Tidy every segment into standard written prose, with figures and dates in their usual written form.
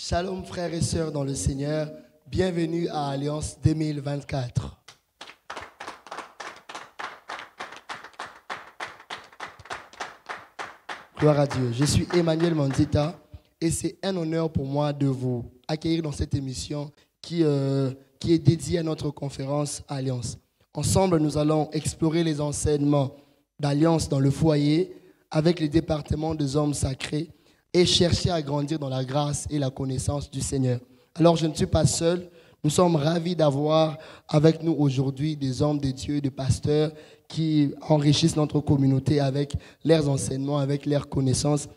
Shalom frères et sœurs dans le Seigneur, bienvenue à Alliance 2024. Gloire à Dieu, je suis Emmanuel Manzita et c'est un honneur pour moi de vous accueillir dans cette émission qui est dédiée à notre conférence Alliance. Ensemble, nous allons explorer les enseignements d'Alliance dans le foyer avec les départements des hommes sacrés et chercher à grandir dans la grâce et la connaissance du Seigneur. Alors, je ne suis pas seul. Nous sommes ravis d'avoir avec nous aujourd'hui des hommes de Dieu, des pasteurs qui enrichissent notre communauté avec leurs enseignements, avec leurs connaissances.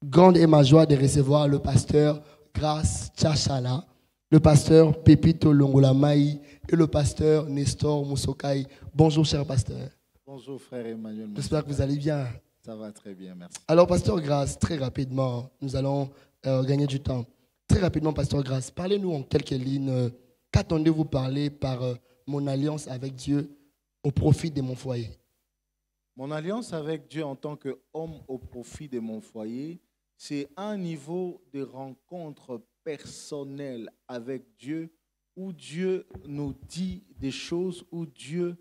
Grande est ma joie de recevoir le pasteur Grace Tchachala, le pasteur Pepito Longolamaï et le pasteur Nestor Moussokai. Bonjour, cher pasteur. Bonjour, frère Emmanuel. J'espère que vous allez bien. Ça va très bien, merci. Alors, pasteur Grace, très rapidement, nous allons gagner du temps. Très rapidement, pasteur Grace, parlez-nous en quelques lignes. Qu'attendez-vous parler par mon alliance avec Dieu au profit de mon foyer? Mon alliance avec Dieu en tant qu'homme au profit de mon foyer, c'est un niveau de rencontre personnelle avec Dieu où Dieu nous dit des choses, où Dieu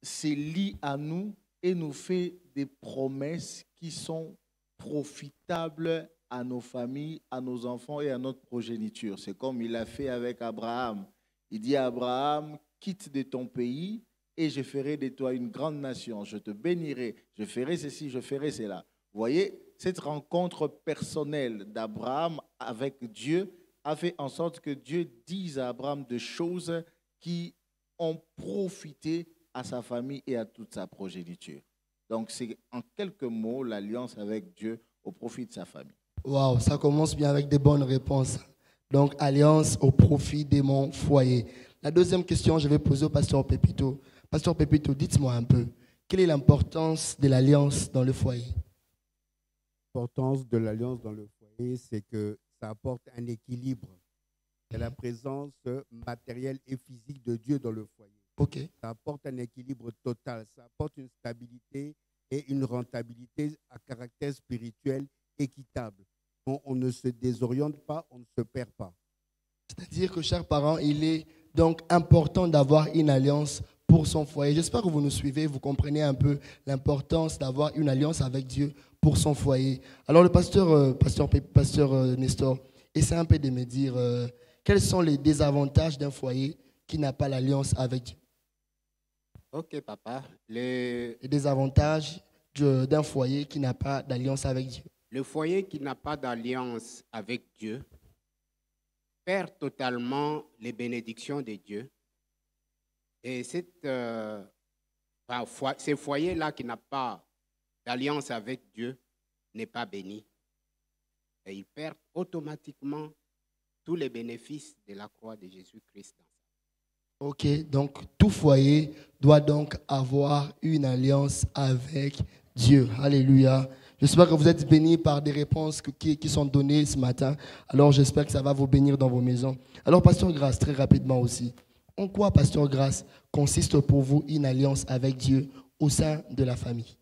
se lie à nous et nous fait des promesses qui sont profitables à nos familles, à nos enfants et à notre progéniture. C'est comme il a fait avec Abraham. Il dit à Abraham, quitte de ton pays et je ferai de toi une grande nation. Je te bénirai, je ferai ceci, je ferai cela. Vous voyez, cette rencontre personnelle d'Abraham avec Dieu a fait en sorte que Dieu dise à Abraham des choses qui ont profité à sa famille et à toute sa progéniture. Donc, c'est en quelques mots l'alliance avec Dieu au profit de sa famille. Waouh, ça commence bien avec des bonnes réponses. Donc, alliance au profit de mon foyer. La deuxième question, je vais poser au pasteur Pepito. Pasteur Pepito, dites-moi un peu, quelle est l'importance de l'alliance dans le foyer? L'importance de l'alliance dans le foyer, c'est que ça apporte un équilibre. C'est la présence matérielle et physique de Dieu dans le foyer. Okay. Ça apporte un équilibre total, ça apporte une stabilité et une rentabilité à caractère spirituel équitable. On ne se désoriente pas, on ne se perd pas. C'est-à-dire que, chers parents, il est donc important d'avoir une alliance pour son foyer. J'espère que vous nous suivez, vous comprenez un peu l'importance d'avoir une alliance avec Dieu pour son foyer. Alors, le pasteur Nestor, essaie un peu de me dire quels sont les désavantages d'un foyer qui n'a pas l'alliance avec Dieu. Ok, papa. Les désavantages d'un foyer qui n'a pas d'alliance avec Dieu. Le foyer qui n'a pas d'alliance avec Dieu perd totalement les bénédictions de Dieu. Et ce foyer-là qui n'a pas d'alliance avec Dieu n'est pas béni. Et il perd automatiquement tous les bénéfices de la croix de Jésus-Christ. Ok, donc tout foyer doit donc avoir une alliance avec Dieu. Alléluia. J'espère que vous êtes bénis par des réponses qui sont données ce matin. Alors j'espère que ça va vous bénir dans vos maisons. Alors pasteur Grace, très rapidement aussi. En quoi, pasteur Grace, consiste pour vous une alliance avec Dieu au sein de la famille?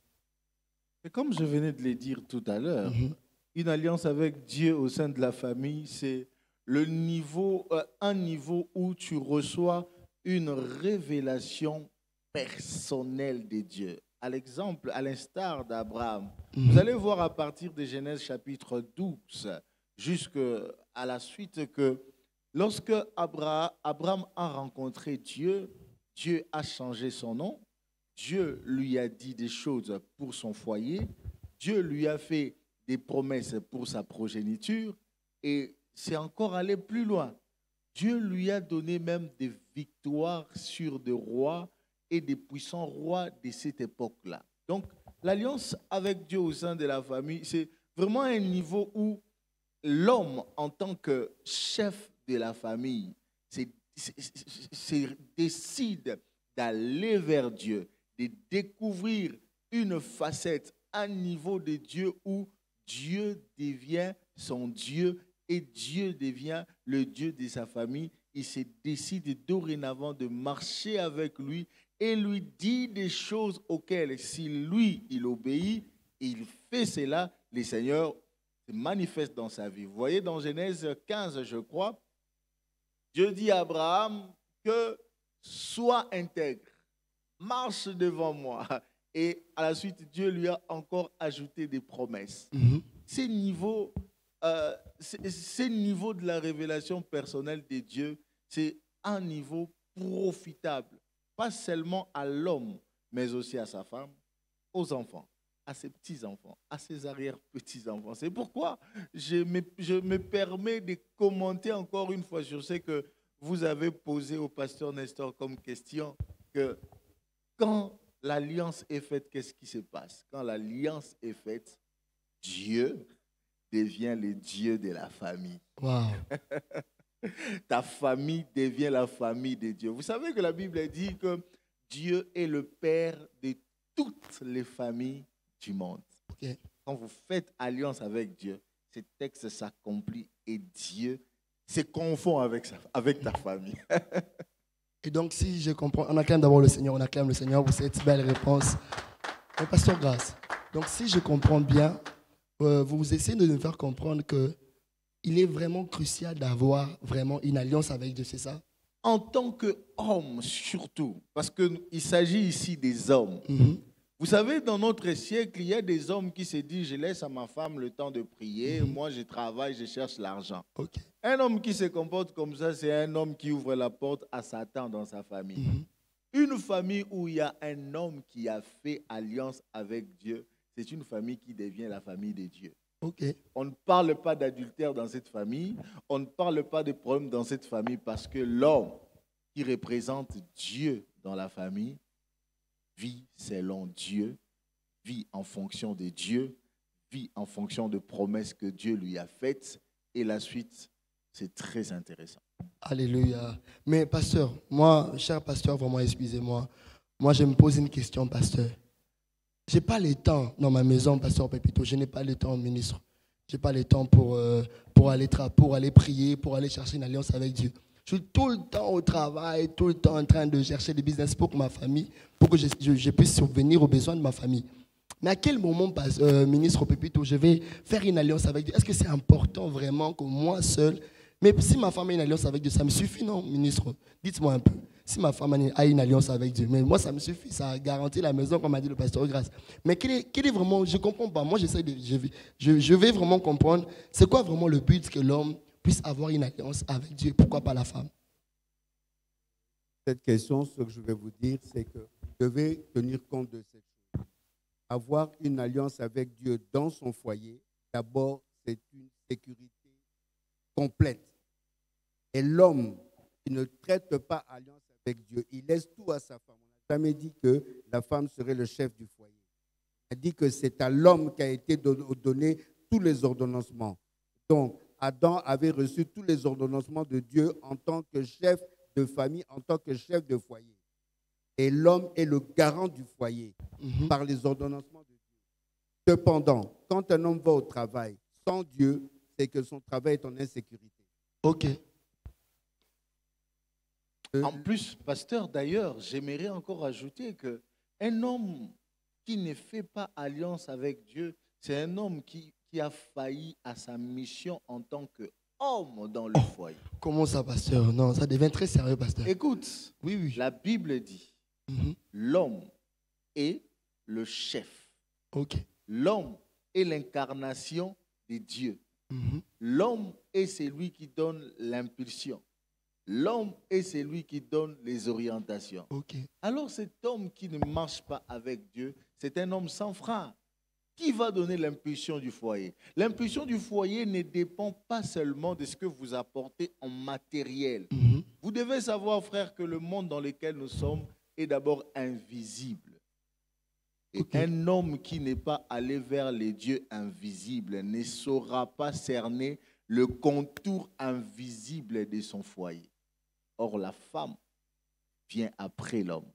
Et comme je venais de le dire tout à l'heure, une alliance avec Dieu au sein de la famille, c'est un niveau où tu reçois une révélation personnelle de Dieu. À l'exemple, à l'instar d'Abraham. Vous allez voir à partir de Genèse chapitre 12, jusqu'à la suite que lorsque Abraham a rencontré Dieu, Dieu a changé son nom, Dieu lui a dit des choses pour son foyer, Dieu lui a fait des promesses pour sa progéniture et c'est encore allé plus loin. Dieu lui a donné même des victoires sur des rois et des puissants rois de cette époque-là. Donc, l'alliance avec Dieu au sein de la famille, c'est vraiment un niveau où l'homme, en tant que chef de la famille, décide d'aller vers Dieu, de découvrir une facette, un niveau de Dieu où Dieu devient son Dieu et Dieu devient le Dieu de sa famille. Il se décide dorénavant de marcher avec lui et lui dit des choses auxquelles, si lui, il obéit, il fait cela, le Seigneur se manifeste dans sa vie. Vous voyez dans Genèse 15, je crois, Dieu dit à Abraham que sois intègre, marche devant moi. Et à la suite, Dieu lui a encore ajouté des promesses. Ces niveaux de la révélation personnelle de Dieu, c'est un niveau profitable, pas seulement à l'homme, mais aussi à sa femme, aux enfants, à ses petits-enfants, à ses arrière-petits-enfants. C'est pourquoi je me permets de commenter encore une fois. Je sais que vous avez posé au pasteur Nestor comme question que quand l'alliance est faite, qu'est-ce qui se passe? Quand l'alliance est faite, Dieu devient le Dieu de la famille. Wow. Ta famille devient la famille de Dieu. Vous savez que la Bible dit que Dieu est le Père de toutes les familles du monde. Okay. Quand vous faites alliance avec Dieu, ce texte s'accomplit et Dieu se confond avec ta famille. Et donc, si je comprends, on acclame d'abord le Seigneur, pour cette belle réponse. Mais Pasteur Grace, donc si je comprends bien, vous essayez de nous faire comprendre qu'il est vraiment crucial d'avoir vraiment une alliance avec Dieu, c'est ça? En tant qu'homme surtout, parce qu'il s'agit ici des hommes. Vous savez, dans notre siècle, il y a des hommes qui se disent, je laisse à ma femme le temps de prier, moi je travaille, je cherche l'argent. Okay. Un homme qui se comporte comme ça, c'est un homme qui ouvre la porte à Satan dans sa famille. Une famille où il y a un homme qui a fait alliance avec Dieu, c'est une famille qui devient la famille de Dieu. Okay. On ne parle pas d'adultère dans cette famille, on ne parle pas de problème dans cette famille parce que l'homme qui représente Dieu dans la famille vit selon Dieu, vit en fonction de Dieu, vit en fonction de promesses que Dieu lui a faites. Et la suite, c'est très intéressant. Alléluia. Mais pasteur, moi, cher pasteur, vraiment, excusez-moi. Moi, je me pose une question, pasteur. Je n'ai pas le temps dans ma maison, pasteur Pépito. Je n'ai pas le temps, ministre. Je n'ai pas le temps pour aller prier, pour aller chercher une alliance avec Dieu. Je suis tout le temps au travail, tout le temps en train de chercher des business pour ma famille, pour que je puisse subvenir aux besoins de ma famille. Mais à quel moment, ministre Pépito, je vais faire une alliance avec Dieu? Est-ce que c'est important vraiment que moi seul? Mais si ma femme a une alliance avec Dieu, ça me suffit, non, ministre? Dites-moi un peu. Si ma femme a une alliance avec Dieu, mais moi, ça me suffit. Ça garantit la maison, comme a dit le pasteur Grace. Mais quel est vraiment, je ne comprends pas. Moi, je vais vraiment comprendre. C'est quoi vraiment le but que l'homme puisse avoir une alliance avec Dieu? Pourquoi pas la femme? Cette question, ce que je vais vous dire, c'est que vous devez tenir compte de cette chose. Avoir une alliance avec Dieu dans son foyer, d'abord, c'est une sécurité complète. Et l'homme qui ne traite pas alliance avec Dieu, il laisse tout à sa femme. On n'a jamais dit que la femme serait le chef du foyer. On a dit que c'est à l'homme qui a été donné tous les ordonnancements. Donc, Adam avait reçu tous les ordonnancements de Dieu en tant que chef de famille, en tant que chef de foyer. Et l'homme est le garant du foyer par les ordonnancements de Dieu. Cependant, quand un homme va au travail sans Dieu, c'est que son travail est en insécurité. Ok. En plus, pasteur, d'ailleurs, j'aimerais encore ajouter qu'un homme qui ne fait pas alliance avec Dieu, c'est un homme qui a failli à sa mission en tant qu'homme dans le foyer. Comment ça, pasteur? Non, ça devient très sérieux, pasteur. Écoute, oui. La Bible dit, l'homme est le chef. Okay. L'homme est l'incarnation de Dieu. L'homme est celui qui donne l'impulsion. L'homme est celui qui donne les orientations. Okay. Alors cet homme qui ne marche pas avec Dieu, c'est un homme sans frein. Qui va donner l'impulsion du foyer? L'impulsion du foyer ne dépend pas seulement de ce que vous apportez en matériel. Vous devez savoir, frère, que le monde dans lequel nous sommes est d'abord invisible. Et un homme qui n'est pas allé vers les dieux invisibles ne saura pas cerner le contour invisible de son foyer. Or, la femme vient après l'homme.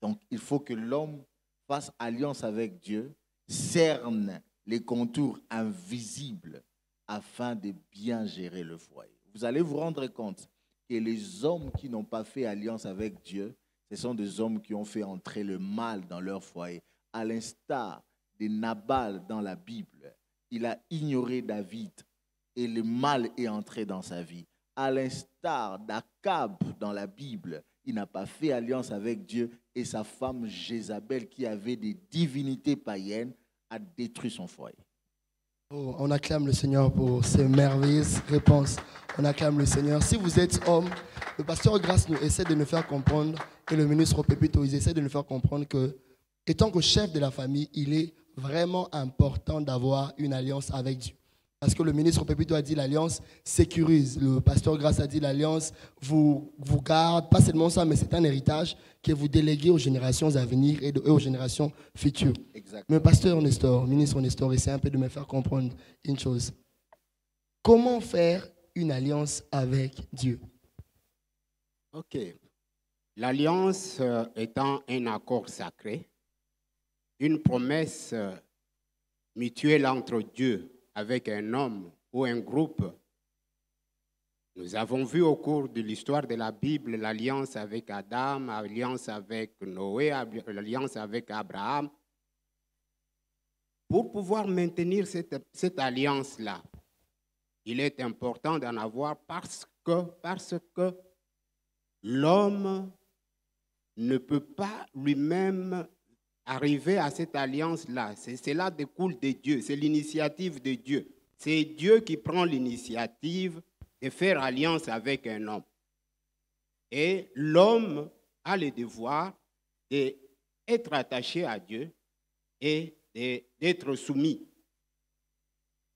Donc, il faut que l'homme fasse alliance avec Dieu, cerne les contours invisibles afin de bien gérer le foyer. Vous allez vous rendre compte que les hommes qui n'ont pas fait alliance avec Dieu, ce sont des hommes qui ont fait entrer le mal dans leur foyer, à l'instar de Nabal dans la Bible. il a ignoré David et le mal est entré dans sa vie. À l'instar d'Akab dans la Bible, il n'a pas fait alliance avec Dieu et sa femme Jézabel, qui avait des divinités païennes, a détruit son foyer. Oh, on acclame le Seigneur pour ces merveilleuses réponses. On acclame le Seigneur. Si vous êtes homme, le pasteur Grâce nous essaie de nous faire comprendre, et le ministre Pépito, ils essaient de nous faire comprendre que, étant que chef de la famille, il est vraiment important d'avoir une alliance avec Dieu. Parce que le ministre Pépito a dit l'alliance sécurise. Le pasteur Grâce a dit l'alliance vous garde. Pas seulement ça, mais c'est un héritage que vous déléguez aux générations à venir et aux générations futures. Exactement. Mais pasteur Nestor, ministre Nestor, essaie un peu de me faire comprendre une chose. Comment faire une alliance avec Dieu? Ok. L'alliance étant un accord sacré, une promesse mutuelle entre Dieu avec un homme ou un groupe. Nous avons vu au cours de l'histoire de la Bible l'alliance avec Adam, l'alliance avec Noé, l'alliance avec Abraham. Pour pouvoir maintenir cette alliance-là, il est important d'en avoir parce que l'homme ne peut pas lui-même arriver à cette alliance-là. Cela découle de Dieu, c'est l'initiative de Dieu. C'est Dieu qui prend l'initiative de faire alliance avec un homme. Et l'homme a le devoir d'être attaché à Dieu et d'être soumis.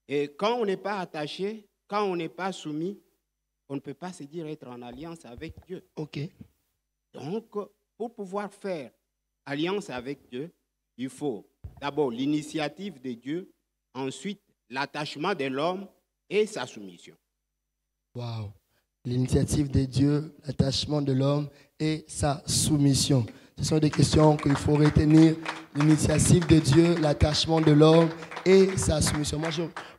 Et quand on n'est pas attaché, quand on n'est pas soumis, on ne peut pas se dire être en alliance avec Dieu. Ok. Donc, pour pouvoir faire alliance avec Dieu, il faut d'abord l'initiative de Dieu, ensuite l'attachement de l'homme et sa soumission. Wow. L'initiative de Dieu, l'attachement de l'homme et sa soumission. Ce sont des questions qu'il faut retenir. L'initiative de Dieu, l'attachement de l'homme et sa soumission.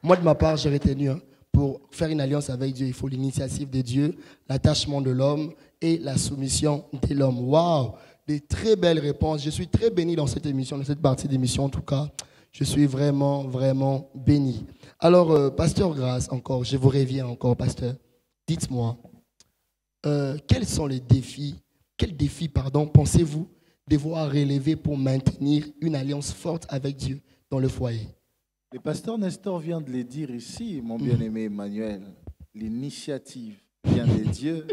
Moi de ma part, j'ai retenu, pour faire une alliance avec Dieu, il faut l'initiative de Dieu, l'attachement de l'homme et la soumission de l'homme. Waouh! Des très belles réponses. Je suis très béni dans cette émission, dans cette partie d'émission en tout cas. Je suis vraiment, vraiment béni. Alors, pasteur Grâce, encore, je vous reviens encore, pasteur. Dites-moi, quels sont les défis, pensez-vous devoir relever pour maintenir une alliance forte avec Dieu dans le foyer? Le pasteur Nestor vient de le dire ici, mon bien-aimé Emmanuel. L'initiative vient de Dieu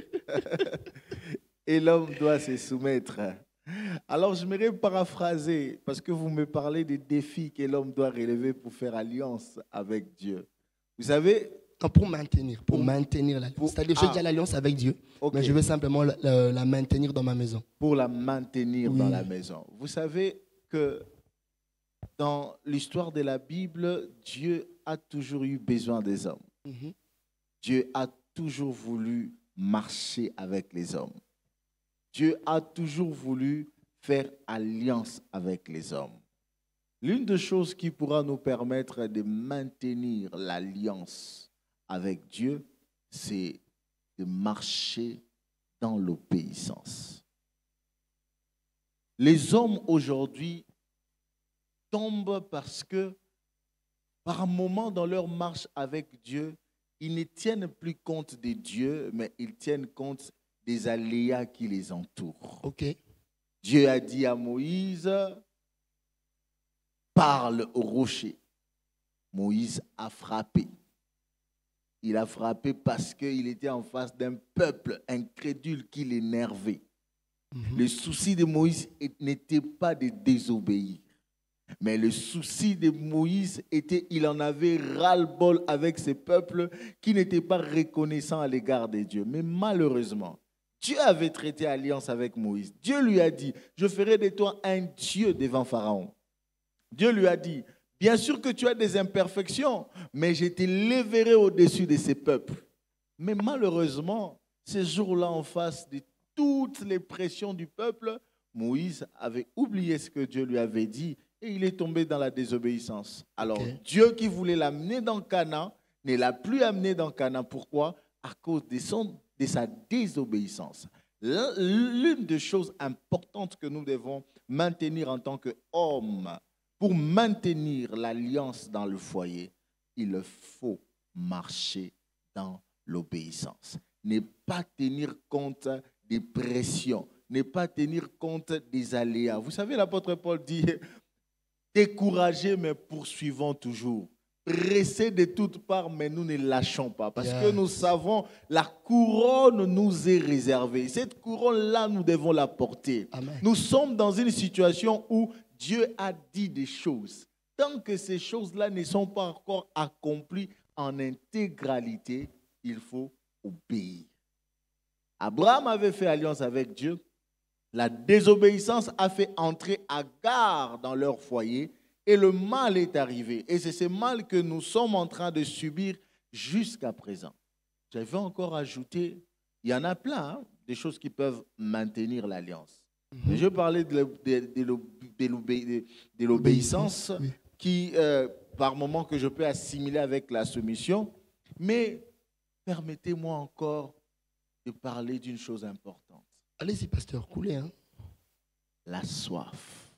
et l'homme doit se soumettre. Alors, j'aimerais paraphraser, parce que vous me parlez des défis que l'homme doit relever pour faire alliance avec Dieu. Vous savez... Pour maintenir l'alliance. C'est-à-dire, j'ai déjà l'alliance avec Dieu, mais je veux simplement la maintenir dans ma maison. Pour la maintenir dans la maison. Vous savez que dans l'histoire de la Bible, Dieu a toujours eu besoin des hommes. Dieu a toujours voulu marcher avec les hommes. Dieu a toujours voulu faire alliance avec les hommes. L'une des choses qui pourra nous permettre de maintenir l'alliance avec Dieu, c'est de marcher dans l'obéissance. Les hommes aujourd'hui tombent parce que, par moments dans leur marche avec Dieu, ils ne tiennent plus compte de Dieu, mais ils tiennent compte des aléas qui les entourent. Okay. Dieu a dit à Moïse, parle au rocher. Moïse a frappé. Il a frappé parce qu'il était en face d'un peuple incrédule qui l'énervait. Le souci de Moïse n'était pas de désobéir. Mais le souci de Moïse était, il en avait ras-le-bol avec ce peuple qui n'était pas reconnaissant à l'égard de Dieu. Mais malheureusement, Dieu avait traité alliance avec Moïse. Dieu lui a dit, je ferai de toi un Dieu devant Pharaon. Dieu lui a dit, bien sûr que tu as des imperfections, mais je t'élèverai au-dessus de ces peuples. Mais malheureusement, ces jours-là, en face de toutes les pressions du peuple, Moïse avait oublié ce que Dieu lui avait dit et il est tombé dans la désobéissance. Alors, Dieu qui voulait l'amener dans Canaan ne l'a plus amené dans Canaan. Pourquoi? À cause de sa désobéissance. L'une des choses importantes que nous devons maintenir en tant qu'hommes pour maintenir l'alliance dans le foyer, il faut marcher dans l'obéissance. Ne pas tenir compte des pressions, ne pas tenir compte des aléas. Vous savez, l'apôtre Paul dit, découragés mais poursuivons toujours. Pressés de toutes parts, mais nous ne lâchons pas. Parce que nous savons, la couronne nous est réservée. Cette couronne-là, nous devons la porter. Amen. Nous sommes dans une situation où Dieu a dit des choses. Tant que ces choses-là ne sont pas encore accomplies en intégralité, il faut obéir. Abraham avait fait alliance avec Dieu. La désobéissance a fait entrer Agar dans leur foyer et le mal est arrivé. Et c'est ce mal que nous sommes en train de subir jusqu'à présent. J'avais encore ajouté, il y en a plein, hein, des choses qui peuvent maintenir l'alliance. Mais je parlais de l'obéissance Oui. qui, par moments, que je peux assimiler avec la soumission. Mais permettez-moi encore de parler d'une chose importante. Allez-y, pasteur, coulez. Hein. La soif.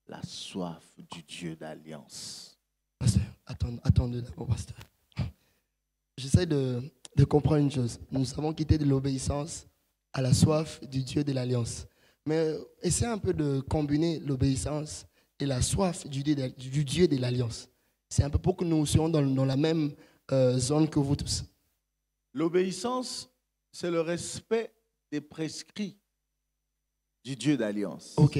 La soif du Dieu d'alliance. Pasteur, attendez d'abord, pasteur. J'essaie de comprendre une chose. Nous avons quitté de l'obéissance à la soif du Dieu de l'alliance. Mais essayez un peu de combiner l'obéissance et la soif du Dieu de l'alliance. C'est un peu pour que nous soyons dans la même zone que vous tous. L'obéissance, c'est le respect des prescrits du Dieu d'alliance. Ok.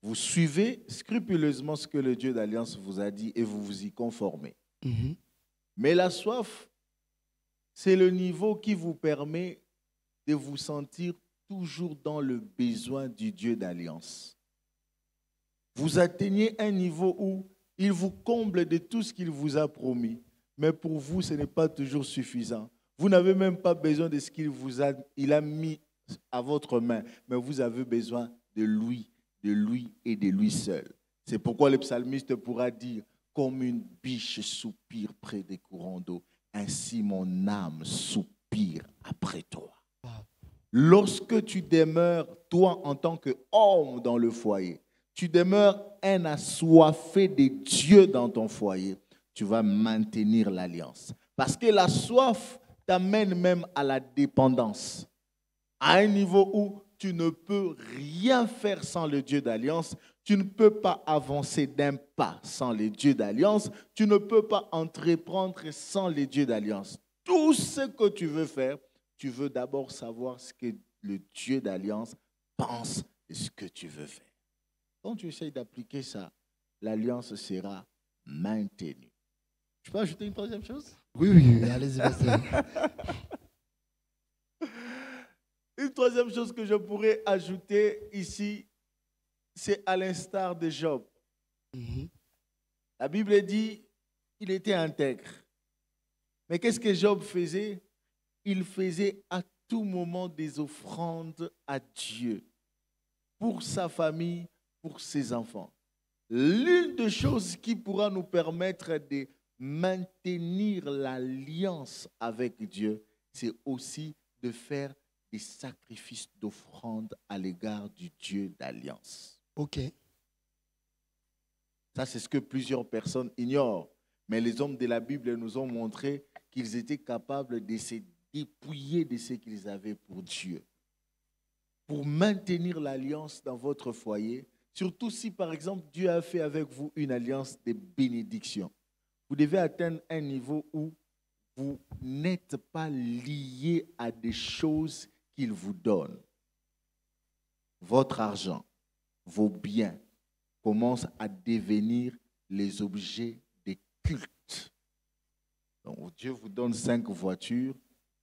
Vous suivez scrupuleusement ce que le Dieu d'alliance vous a dit et vous vous y conformez. Mhm. Mais la soif, c'est le niveau qui vous permet de vous sentir toujours dans le besoin du Dieu d'alliance. Vous atteignez un niveau où il vous comble de tout ce qu'il vous a promis. Mais pour vous, ce n'est pas toujours suffisant. Vous n'avez même pas besoin de ce qu'il a mis à votre main. Mais vous avez besoin de lui et de lui seul. C'est pourquoi le psalmiste pourra dire, comme une biche soupire près des courants d'eau, ainsi mon âme soupire après toi. Wow. Lorsque tu demeures, toi en tant qu'homme dans le foyer, tu demeures un assoiffé de Dieu dans ton foyer, tu vas maintenir l'alliance. Parce que la soif t'amène même à la dépendance. À un niveau où tu ne peux rien faire sans le Dieu d'alliance. Tu ne peux pas avancer d'un pas sans le Dieu d'alliance. Tu ne peux pas entreprendre sans le Dieu d'alliance. Tout ce que tu veux faire, tu veux d'abord savoir ce que le Dieu d'alliance pense de ce que tu veux faire. Quand tu essayes d'appliquer ça, l'alliance sera maintenue. Je peux ajouter une troisième chose? Oui, allez-y, pasteur. Une troisième chose que je pourrais ajouter ici, c'est à l'instar de Job. Mhm. La Bible dit qu'il était intègre. Mais qu'est-ce que Job faisait? Il faisait à tout moment des offrandes à Dieu, pour sa famille, pour ses enfants. L'une des choses qui pourra nous permettre de maintenir l'alliance avec Dieu, c'est aussi de faire des sacrifices d'offrande à l'égard du Dieu d'alliance. Ok. Ça, c'est ce que plusieurs personnes ignorent. Mais les hommes de la Bible nous ont montré qu'ils étaient capables de se dépouiller de ce qu'ils avaient pour Dieu. Pour maintenir l'alliance dans votre foyer, surtout si, par exemple, Dieu a fait avec vous une alliance de bénédiction. Vous devez atteindre un niveau où vous n'êtes pas lié à des choses qu'il vous donne. Votre argent, vos biens commencent à devenir les objets des cultes. Donc, Dieu vous donne 5 voitures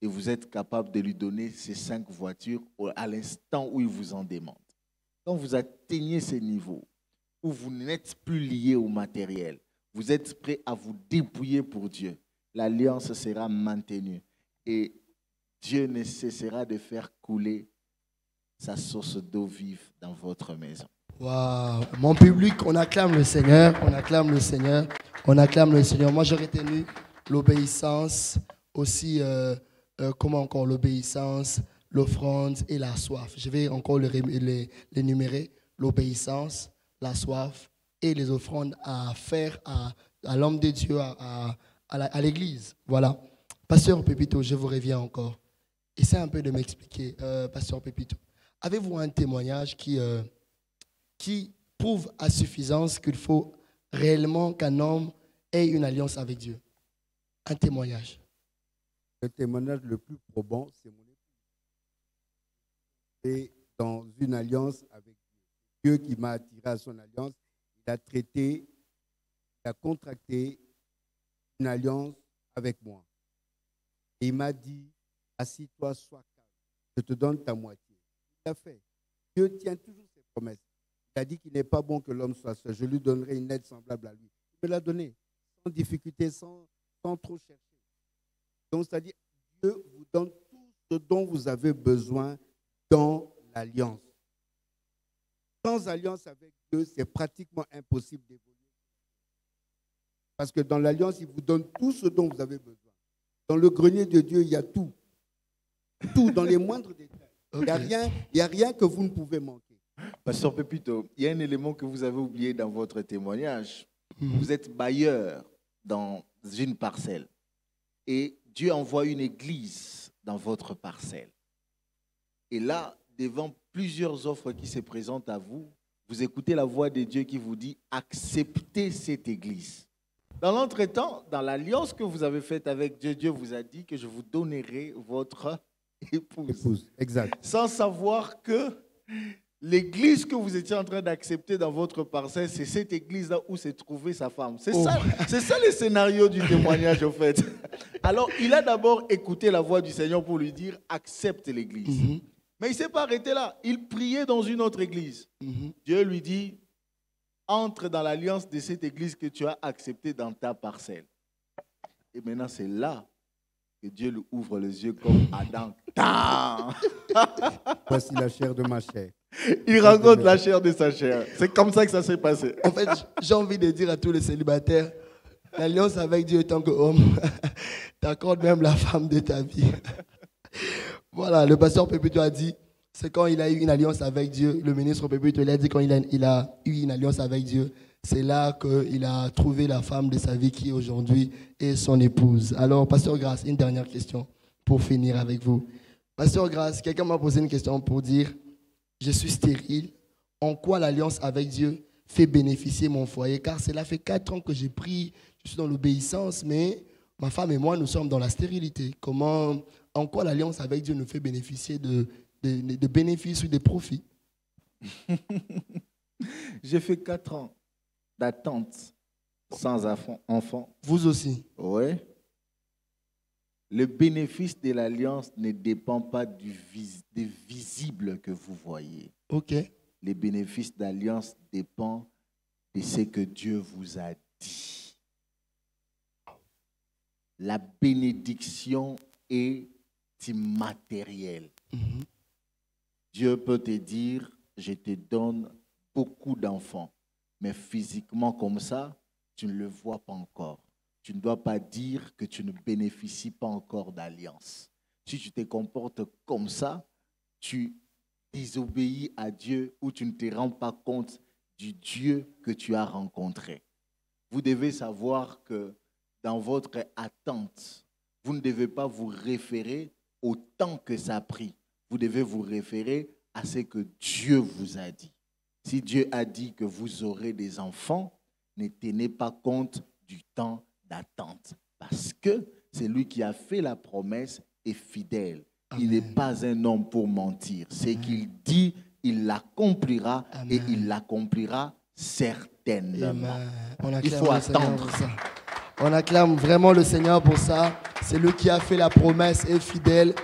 et vous êtes capable de lui donner ces 5 voitures à l'instant où il vous en demande. Quand vous atteignez ce niveau où vous n'êtes plus lié au matériel, vous êtes prêt à vous dépouiller pour Dieu, l'alliance sera maintenue et Dieu ne cessera de faire couler sa source d'eau vive dans votre maison. Waouh, mon public, on acclame le Seigneur, on acclame le Seigneur, on acclame le Seigneur. Moi, j'ai retenu l'obéissance, aussi, comment encore l'obéissance, l'offrande et la soif. Je vais encore les énumérer, l'obéissance, la soif et les offrandes à faire à l'homme de Dieu, à l'église. Voilà. Pasteur Pépito, je vous reviens encore. Essayez un peu de m'expliquer, Pasteur Pépito. Avez-vous un témoignage qui prouve à suffisance qu'il faut réellement qu'un homme ait une alliance avec Dieu? Un témoignage. Le témoignage le plus probant, c'est mon épouse. Et dans une alliance avec Dieu qui m'a attiré à son alliance, il a contracté une alliance avec moi. Et il m'a dit, assis-toi, sois calme, je te donne ta moitié. Il a fait. Dieu tient toujours ses promesses. Il a dit qu'il n'est pas bon que l'homme soit seul. Je lui donnerai une aide semblable à lui. Il me l'a donné, sans difficulté, sans trop chercher. Donc, c'est-à-dire, Dieu vous donne tout ce dont vous avez besoin dans l'alliance. Sans alliance avec Dieu, c'est pratiquement impossible d'évoluer. Parce que dans l'alliance, il vous donne tout ce dont vous avez besoin. Dans le grenier de Dieu, il y a tout. Tout, dans les moindres détails. Okay. Il n'y a rien que vous ne pouvez manquer. Pasteur Pépito, il y a un élément que vous avez oublié dans votre témoignage. Vous êtes bailleur dans une parcelle. Et Dieu envoie une église dans votre parcelle. Et là, devant plusieurs offres qui se présentent à vous, vous écoutez la voix de Dieu qui vous dit « Acceptez cette église ». Dans l'entretemps, dans l'alliance que vous avez faite avec Dieu, Dieu vous a dit que je vous donnerai votre épouse. Exact. Sans savoir que l'église que vous étiez en train d'accepter dans votre parcelle, c'est cette église-là où s'est trouvée sa femme. C'est ça le scénario du témoignage, en fait. Alors, il a d'abord écouté la voix du Seigneur pour lui dire « Accepte l'église ». Mais il ne s'est pas arrêté là. Il priait dans une autre église. Dieu lui dit « Entre dans l'alliance de cette église que tu as acceptée dans ta parcelle ». Et maintenant, c'est là que Dieu lui ouvre les yeux comme Adam. Voici la chair de ma chair. Il rencontre la chair de sa chair. C'est comme ça que ça s'est passé. En fait, j'ai envie de dire à tous les célibataires, l'alliance avec Dieu tant qu'homme, t'accordes même la femme de ta vie. Voilà, le pasteur Pépito a dit, c'est quand il a eu une alliance avec Dieu, le ministre Pépito, il a dit quand il a eu une alliance avec Dieu, c'est là qu'il a trouvé la femme de sa vie qui aujourd'hui est son épouse. Alors, pasteur Grace, une dernière question pour finir avec vous. Pasteur Grace, quelqu'un m'a posé une question pour dire, je suis stérile, en quoi l'alliance avec Dieu fait bénéficier mon foyer? Car cela fait 4 ans que j'ai pris, je suis dans l'obéissance, mais ma femme et moi, nous sommes dans la stérilité. En quoi l'alliance avec Dieu nous fait bénéficier de bénéfices ou de profits? J'ai fait 4 ans d'attente sans enfant. Vous aussi? Oui. Le bénéfice de l'alliance ne dépend pas des visibles que vous voyez. Ok. Le bénéfice d'alliance dépend de ce que Dieu vous a dit. La bénédiction est immatérielle. Dieu peut te dire, je te donne beaucoup d'enfants, mais physiquement comme ça, tu ne le vois pas encore. Tu ne dois pas dire que tu ne bénéficies pas encore d'alliance. Si tu te comportes comme ça, tu désobéis à Dieu ou tu ne te rends pas compte du Dieu que tu as rencontré. Vous devez savoir que dans votre attente, vous ne devez pas vous référer au temps que ça a pris. Vous devez vous référer à ce que Dieu vous a dit. Si Dieu a dit que vous aurez des enfants, ne tenez pas compte du temps d'attente. Parce que c'est lui qui a fait la promesse est fidèle. Amen. Il n'est pas un homme pour mentir. Ce qu'il dit, il l'accomplira. Amen. Et il l'accomplira certainement. Il faut attendre. On acclame vraiment le Seigneur pour ça. C'est lui qui a fait la promesse et fidèle.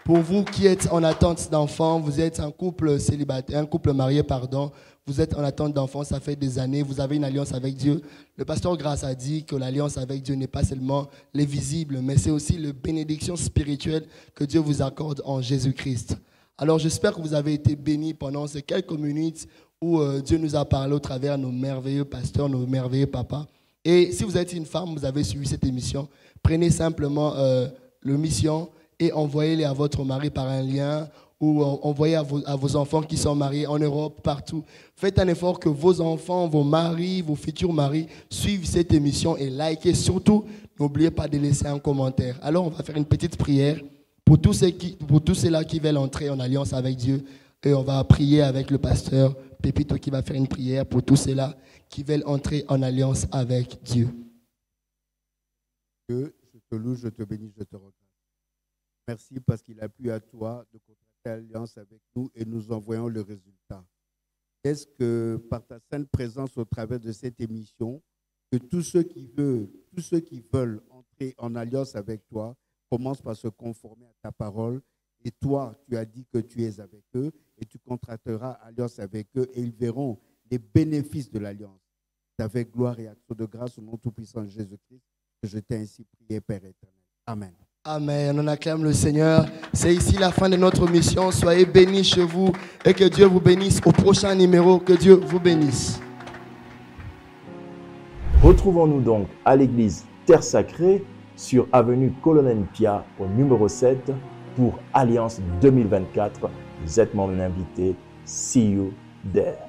Pour vous qui êtes en attente d'enfants, vous êtes un couple célibataire, un couple marié, pardon. Vous êtes en attente d'enfants, ça fait des années. Vous avez une alliance avec Dieu. Le pasteur Grace a dit que l'alliance avec Dieu n'est pas seulement les visibles, mais c'est aussi la bénédiction spirituelle que Dieu vous accorde en Jésus-Christ. Alors j'espère que vous avez été bénis pendant ces quelques minutes où Dieu nous a parlé au travers de nos merveilleux pasteurs, nos merveilleux papas. Et si vous êtes une femme, vous avez suivi cette émission, prenez simplement le mission et envoyez-les à votre mari par un lien ou envoyez à vos enfants qui sont mariés en Europe, partout. Faites un effort que vos enfants, vos maris, vos futurs maris suivent cette émission et likez. Surtout, n'oubliez pas de laisser un commentaire. Alors, on va faire une petite prière pour tous ceux-là qui veulent entrer en alliance avec Dieu. Et on va prier avec le pasteur Pépito qui va faire une prière pour tous ceux-là qui veulent entrer en alliance avec Dieu. Dieu, je te loue, je te bénis, je te remercie. Merci parce qu'il a plu à toi de contracter alliance avec nous et nous envoyons le résultat. Est-ce que par ta sainte présence au travers de cette émission, que tous ceux qui veulent entrer en alliance avec toi commencent par se conformer à ta parole et toi, tu as dit que tu es avec eux et tu contracteras alliance avec eux et ils verront les bénéfices de l'alliance. C'est avec gloire et action de grâce au nom tout-puissant de Jésus-Christ que je t'ai ainsi prié, Père éternel. Amen. Amen. On acclame le Seigneur. C'est ici la fin de notre mission. Soyez bénis chez vous et que Dieu vous bénisse. Au prochain numéro, que Dieu vous bénisse. Retrouvons-nous donc à l'église Terre Sacrée sur avenue Colonel Pia au numéro 7 pour Alliance 2024. Vous êtes mon invité. See you there.